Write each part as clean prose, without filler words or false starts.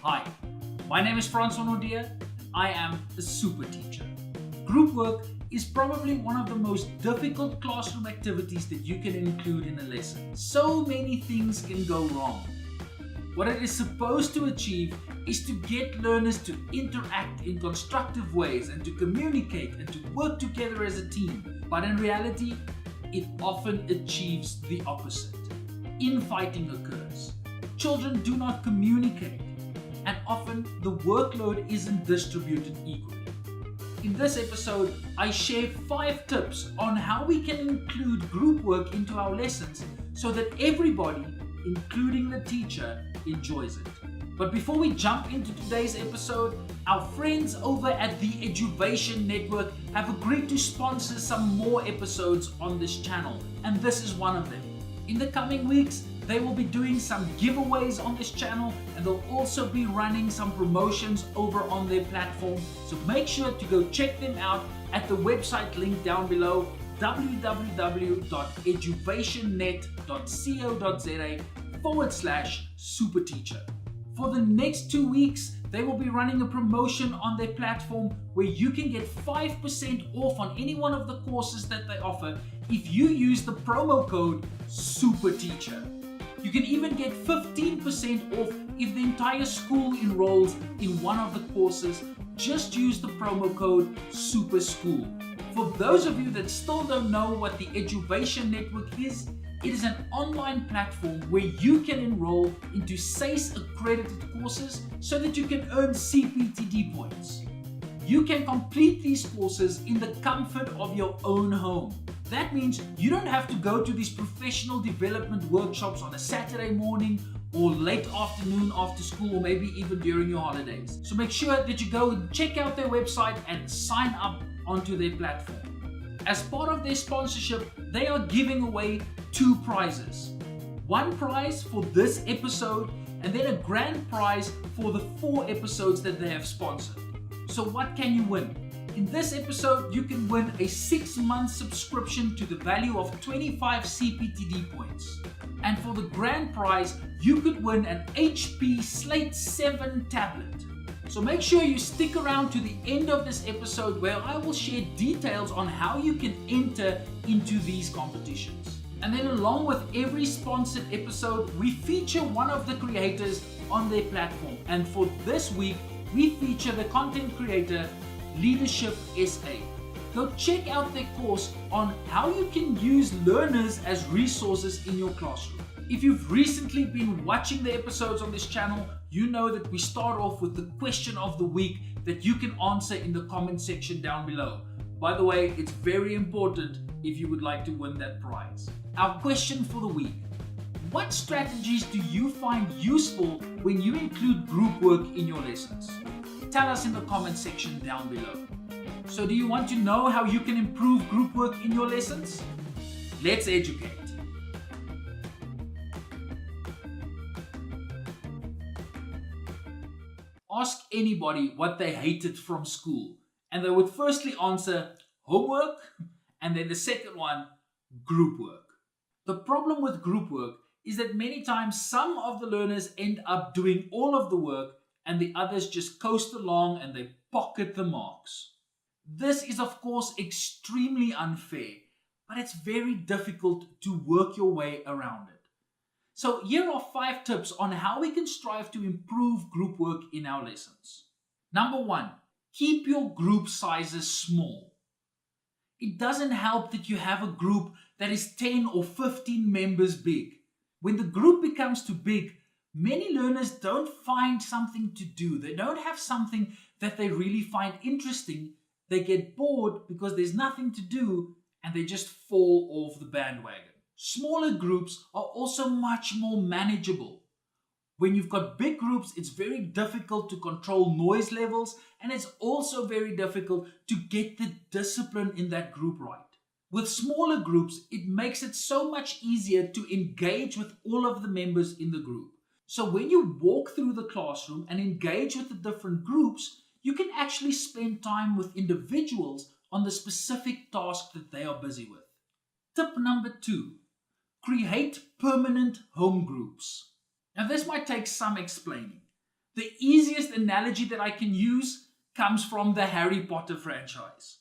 Hi, my name is Francois Nordia. I am a super teacher. Group work is probably one of the most difficult classroom activities that you can include in a lesson. So many things can go wrong. What it is supposed to achieve is to get learners to interact in constructive ways and to communicate and to work together as a team. But in reality, it often achieves the opposite. Infighting occurs. Children do not communicate, and often the workload isn't distributed equally. In this episode, I share 5 tips on how we can include group work into our lessons so that everybody, including the teacher, enjoys it. But before we jump into today's episode, our friends over at the Eduvation Network have agreed to sponsor some more episodes on this channel, and this is one of them. In the coming weeks, they will be doing some giveaways on this channel, and they'll also be running some promotions over on their platform. So make sure to go check them out at the website link down below, www.eduvationnet.co.za/superteacher. For the next 2 weeks, they will be running a promotion on their platform where you can get 5% off on any one of the courses that they offer if you use the promo code SUPERTEACHER. You can even get 15% off if the entire school enrolls in one of the courses. Just use the promo code SUPERSCHOOL. For those of you that still don't know what the Eduvation Network is, it is an online platform where you can enroll into SACE accredited courses so that you can earn CPTD points. You can complete these courses in the comfort of your own home. That means you don't have to go to these professional development workshops on a Saturday morning or late afternoon after school, or maybe even during your holidays. So make sure that you go and check out their website and sign up onto their platform. As part of their sponsorship, they are giving away 2 prizes. 1 prize for this episode, and then a grand prize for the 4 episodes that they have sponsored. So what can you win? In this episode, you can win a 6-month subscription to the value of 25 CPTD points. And for the grand prize, you could win an HP Slate 7 tablet. So make sure you stick around to the end of this episode where I will share details on how you can enter into these competitions. And then along with every sponsored episode, we feature one of the creators on their platform. And for this week, we feature the content creator Leadership SA. Go check out their course on how you can use learners as resources in your classroom. If you've recently been watching the episodes on this channel, you know that we start off with the question of the week that you can answer in the comment section down below. By the way, it's very important if you would like to win that prize. Our question for the week: what strategies do you find useful when you include group work in your lessons? Tell us in the comment section down below. So do you want to know how you can improve group work in your lessons? Let's educate. Ask anybody what they hated from school, and they would firstly answer homework, and then the second one, group work. The problem with group work is that many times some of the learners end up doing all of the work and the others just coast along and they pocket the marks. This is of course extremely unfair, but it's very difficult to work your way around it. So here are 5 tips on how we can strive to improve group work in our lessons. Number 1, keep your group sizes small. It doesn't help that you have a group that is 10 or 15 members big. When the group becomes too big, many learners don't find something to do. They don't have something that they really find interesting. They get bored because there's nothing to do and they just fall off the bandwagon. Smaller groups are also much more manageable. When you've got big groups, it's very difficult to control noise levels, and it's also very difficult to get the discipline in that group right. With smaller groups, it makes it so much easier to engage with all of the members in the group. So when you walk through the classroom and engage with the different groups, you can actually spend time with individuals on the specific task that they are busy with. Tip number 2, create permanent home groups. Now this might take some explaining. The easiest analogy that I can use comes from the Harry Potter franchise.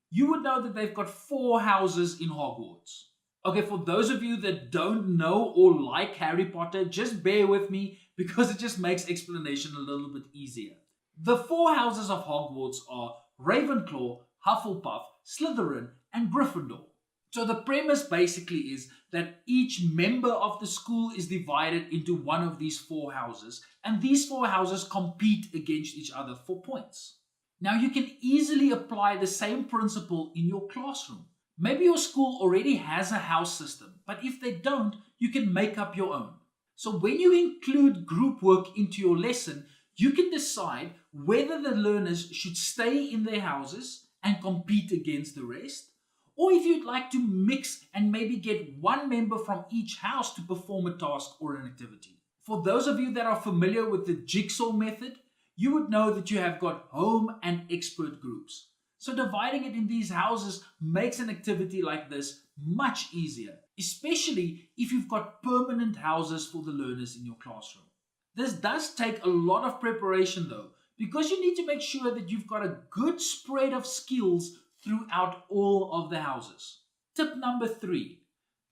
You would know that they've got 4 houses in Hogwarts. Okay, for those of you that don't know or like Harry Potter, just bear with me because it just makes explanation a little bit easier. The 4 houses of Hogwarts are Ravenclaw, Hufflepuff, Slytherin, and Gryffindor. So the premise basically is that each member of the school is divided into one of these 4 houses, and these 4 houses compete against each other for points. Now you can easily apply the same principle in your classroom. Maybe your school already has a house system, but if they don't, you can make up your own. So when you include group work into your lesson, you can decide whether the learners should stay in their houses and compete against the rest, or if you'd like to mix and maybe get one member from each house to perform a task or an activity. For those of you that are familiar with the jigsaw method, you would know that you have got home and expert groups. So dividing it in these houses makes an activity like this much easier, especially if you've got permanent houses for the learners in your classroom. This does take a lot of preparation though, because you need to make sure that you've got a good spread of skills throughout all of the houses. Tip number 3,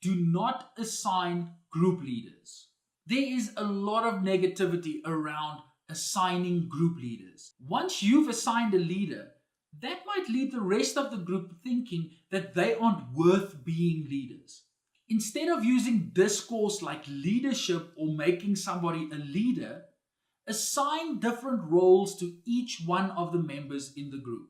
do not assign group leaders. There is a lot of negativity around assigning group leaders. Once you've assigned a leader, that might lead the rest of the group thinking that they aren't worth being leaders. Instead of using discourse like leadership or making somebody a leader, assign different roles to each one of the members in the group.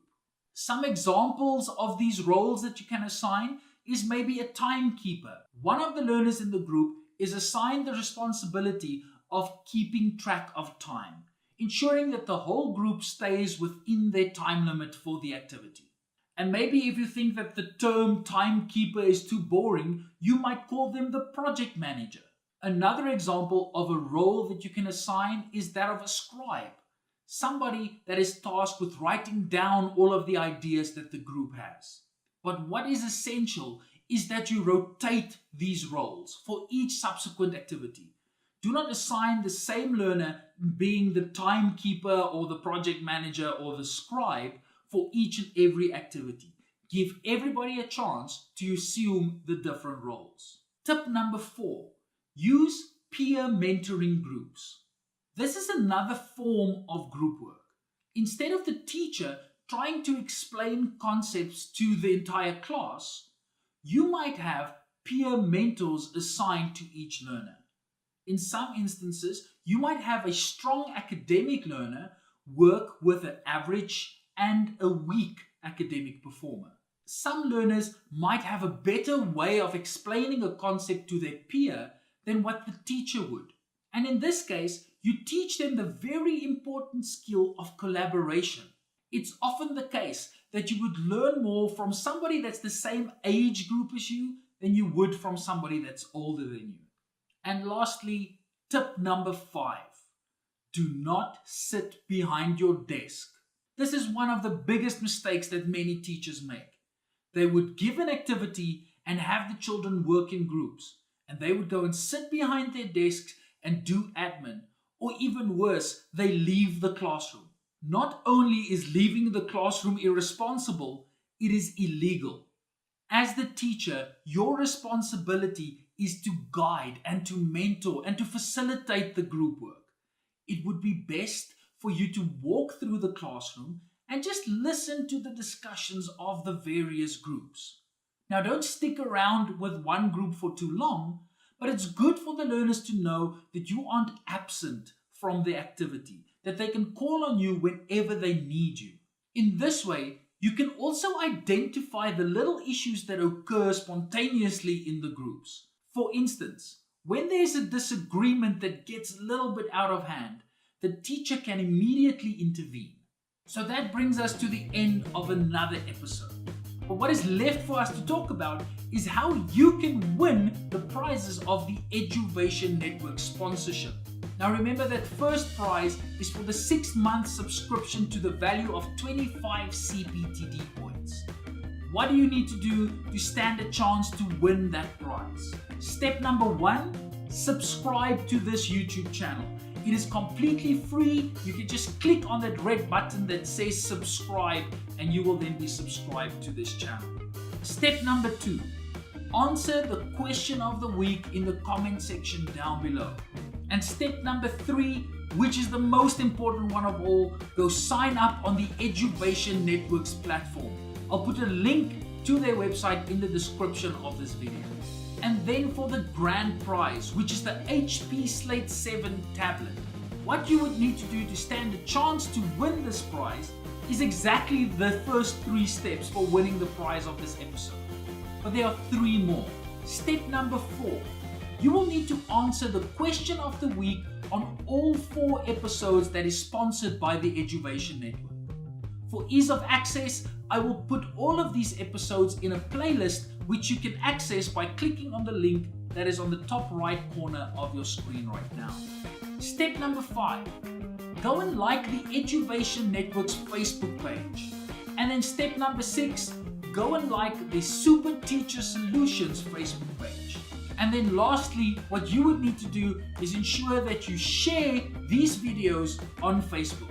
Some examples of these roles that you can assign is maybe a timekeeper. One of the learners in the group is assigned the responsibility of keeping track of time, ensuring that the whole group stays within their time limit for the activity. And maybe if you think that the term timekeeper is too boring, you might call them the project manager. Another example of a role that you can assign is that of a scribe, somebody that is tasked with writing down all of the ideas that the group has. But what is essential is that you rotate these roles for each subsequent activity. Do not assign the same learner being the timekeeper or the project manager or the scribe for each and every activity. Give everybody a chance to assume the different roles. Tip number 4, use peer mentoring groups. This is another form of group work. Instead of the teacher trying to explain concepts to the entire class, you might have peer mentors assigned to each learner. In some instances, you might have a strong academic learner work with an average and a weak academic performer. Some learners might have a better way of explaining a concept to their peer than what the teacher would. And in this case, you teach them the very important skill of collaboration. It's often the case that you would learn more from somebody that's the same age group as you than you would from somebody that's older than you. And lastly, tip number 5, do not sit behind your desk. This is one of the biggest mistakes that many teachers make. They would give an activity and have the children work in groups, and they would go and sit behind their desks and do admin, or even worse, they leave the classroom. Not only is leaving the classroom irresponsible, it is illegal. As the teacher, your responsibility is to guide and to mentor and to facilitate the group work. It would be best for you to walk through the classroom and just listen to the discussions of the various groups. Now, don't stick around with one group for too long, but it's good for the learners to know that you aren't absent from the activity, that they can call on you whenever they need you. In this way, you can also identify the little issues that occur spontaneously in the groups. For instance, when there's a disagreement that gets a little bit out of hand, the teacher can immediately intervene. So that brings us to the end of another episode. But what is left for us to talk about is how you can win the prizes of the Eduvation Network sponsorship. Now remember that first prize is for the 6-month subscription to the value of 25 CPTD points. What do you need to do to stand a chance to win that prize? Step number 1, subscribe to this YouTube channel. It is completely free. You can just click on that red button that says subscribe and you will then be subscribed to this channel. Step number 2, answer the question of the week in the comment section down below. And step number 3, which is the most important one of all, go sign up on the Eduvation Network's platform. I'll put a link to their website in the description of this video. And then for the grand prize, which is the HP Slate 7 tablet, what you would need to do to stand a chance to win this prize is exactly the first 3 steps for winning the prize of this episode. But there are 3 more. Step number 4, you will need to answer the question of the week on all 4 episodes that is sponsored by the Eduvation Network. For ease of access, I will put all of these episodes in a playlist which you can access by clicking on the link that is on the top right corner of your screen right now. Step number 5, go and like the Eduvation Network's Facebook page. And then step number 6, go and like the Super Teacher Solutions Facebook page. And then lastly, what you would need to do is ensure that you share these videos on Facebook.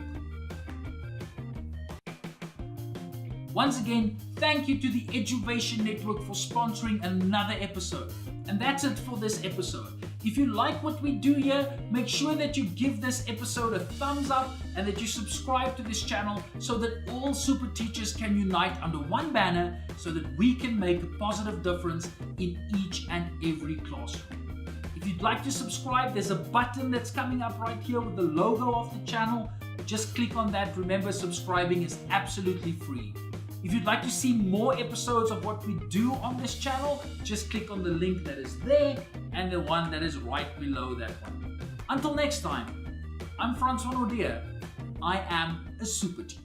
Once again, thank you to the Eduvation Network for sponsoring another episode. And that's it for this episode. If you like what we do here, make sure that you give this episode a thumbs up and that you subscribe to this channel so that all super teachers can unite under one banner so that we can make a positive difference in each and every classroom. If you'd like to subscribe, there's a button that's coming up right here with the logo of the channel. Just click on that. Remember, subscribing is absolutely free. If you'd like to see more episodes of what we do on this channel, just click on the link that is there and the one that is right below that one. Until next time, I'm Francois Nordia. I am a super teacher.